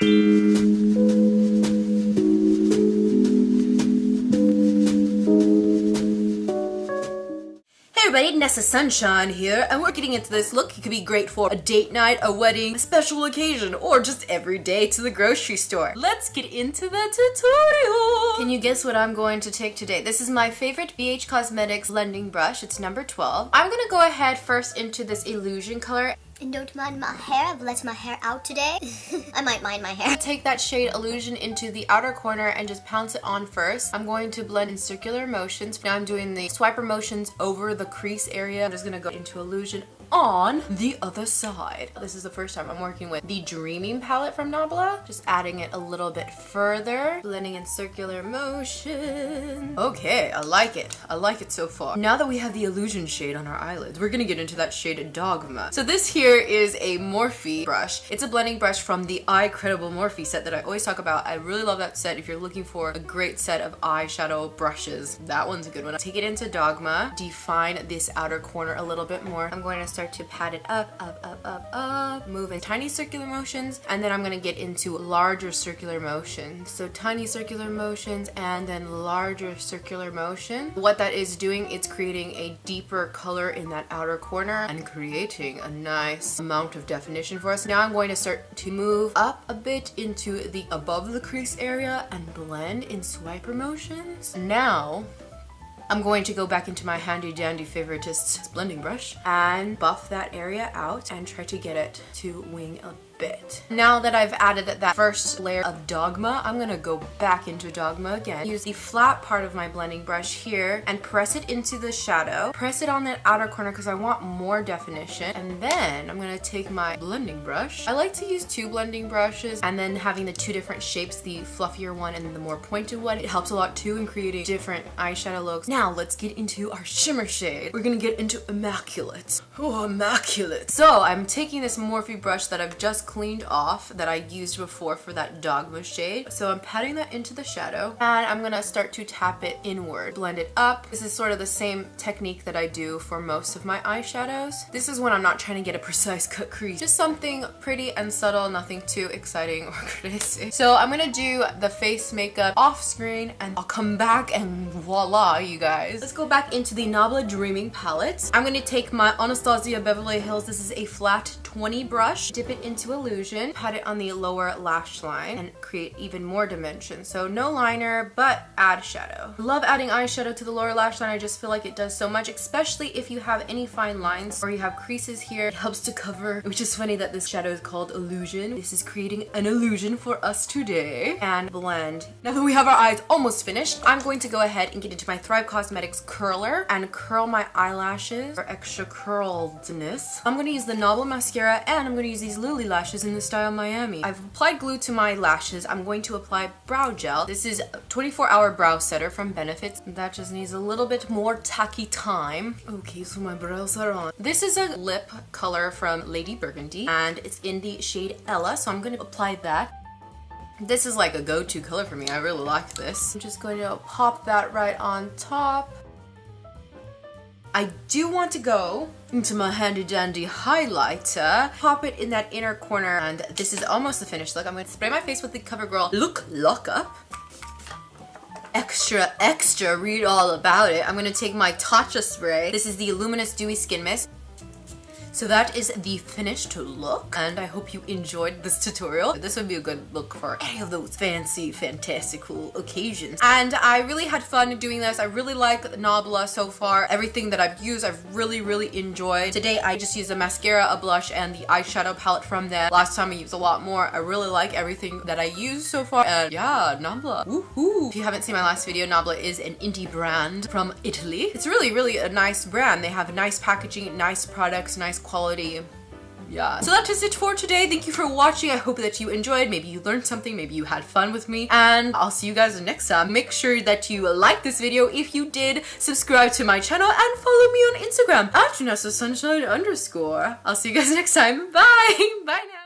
Everybody, Nessa Sunshine here, and we're getting into this look. It could be great for a date night, a wedding, a special occasion, or just every day to the grocery store. Let's get into the tutorial! Can you guess what I'm going to take today? This is my favorite BH Cosmetics blending brush. It's number 12. I'm gonna go ahead first into this illusion color. And don't mind my hair, I've let my hair out today. I might mind my hair. Take that shade Illusion into the outer corner and just pounce it on first. I'm going to blend in circular motions. Now I'm doing the swiper motions over the crease area. I'm just gonna go into Illusion on the other side. This is the first time I'm working with the Dreamy Palette from NABLA. Just adding it a little bit further. Blending in circular motion. Okay, I like it. I like it so far. Now that we have the Illusion shade on our eyelids, we're gonna get into that shade Dogma. So this here is a Morphe brush. It's a blending brush from the Eyecredible Morphe set that I always talk about. I really love that set if you're looking for a great set of eyeshadow brushes. That one's a good one. Take it into Dogma, define this outer corner a little bit more. I'm going to start to pat it up, move in tiny circular motions, and then I'm going to get into larger circular motions. So tiny circular motions and then larger circular motion. What that is doing, it's creating a deeper color in that outer corner and creating a nice amount of definition for us. Now I'm going to start to move up a bit into the above the crease area and blend in swiper motions. Now I'm going to go back into my handy dandy favoritist blending brush and buff that area out and try to get it to wing a bit. Now that I've added that first layer of Dogma, I'm gonna go back into Dogma again. Use the flat part of my blending brush here and press it into the shadow. Press it on that outer corner because I want more definition. And then I'm gonna take my blending brush. I like to use two blending brushes and then having the two different shapes, the fluffier one and the more pointed one. It helps a lot too in creating different eyeshadow looks. Now let's get into our shimmer shade. We're gonna get into Immaculate. Oh, Immaculate. So I'm taking this Morphe brush that I've just cleaned off that I used before for that Dogma shade. So I'm patting that into the shadow and I'm gonna start to tap it inward. Blend it up. This is sort of the same technique that I do for most of my eyeshadows. This is when I'm not trying to get a precise cut crease. Just something pretty and subtle, nothing too exciting or crazy. So I'm gonna do the face makeup off screen and I'll come back and voila, you guys. Let's go back into the NABLA Dreamy Palette. I'm gonna take my Anastasia Beverly Hills. This is a flat 20 brush. Dip it into Illusion, pat it on the lower lash line and create even more dimension. So no liner, but add shadow. Love adding eyeshadow to the lower lash line. I just feel like it does so much, especially if you have any fine lines or you have creases here. It helps to cover, which is funny that this shadow is called Illusion. This is creating an illusion for us today. And blend. Now that we have our eyes almost finished, I'm going to go ahead and get into my Thrive Causemetics curler and curl my eyelashes for extra curledness. I'm going to use the NABLA mascara and I'm going to use these Lilly lashes in the style Miami. I've applied glue to my lashes. I'm going to apply brow gel. This is a 24-hour brow setter from Benefits. That just needs a little bit more tacky time. Okay, so my brows are on. This is a lip color from Lady Burgendy and it's in the shade Ella, so I'm going to apply that. This is like a go-to color for me. I really like this. I'm just going to pop that right on top. I do want to go into my handy dandy highlighter, pop it in that inner corner, and this is almost the finished look. I'm going to spray my face with the CoverGirl Look Lockup. Extra, extra, read all about it. I'm going to take my Tatcha spray. This is the Luminous Dewy Skin Mist. So that is the finished look, and I hope you enjoyed this tutorial. This would be a good look for any of those fancy, fantastical occasions. And I really had fun doing this. I really like NABLA so far. Everything that I've used, I've really enjoyed. Today, I just used a mascara, a blush, and the eyeshadow palette from them. Last time I used a lot more. I really like everything that I used so far. And yeah, NABLA. Woohoo! If you haven't seen my last video, NABLA is an indie brand from Italy. It's really a nice brand. They have nice packaging, nice products, nice quality. Yeah. So that is it for today. Thank you for watching. I hope that you enjoyed. Maybe you learned something. Maybe you had fun with me. And I'll see you guys next time. Make sure that you like this video. If you did, subscribe to my channel and follow me on Instagram at @NessaSunshine_. I'll see you guys next time. Bye. Bye now.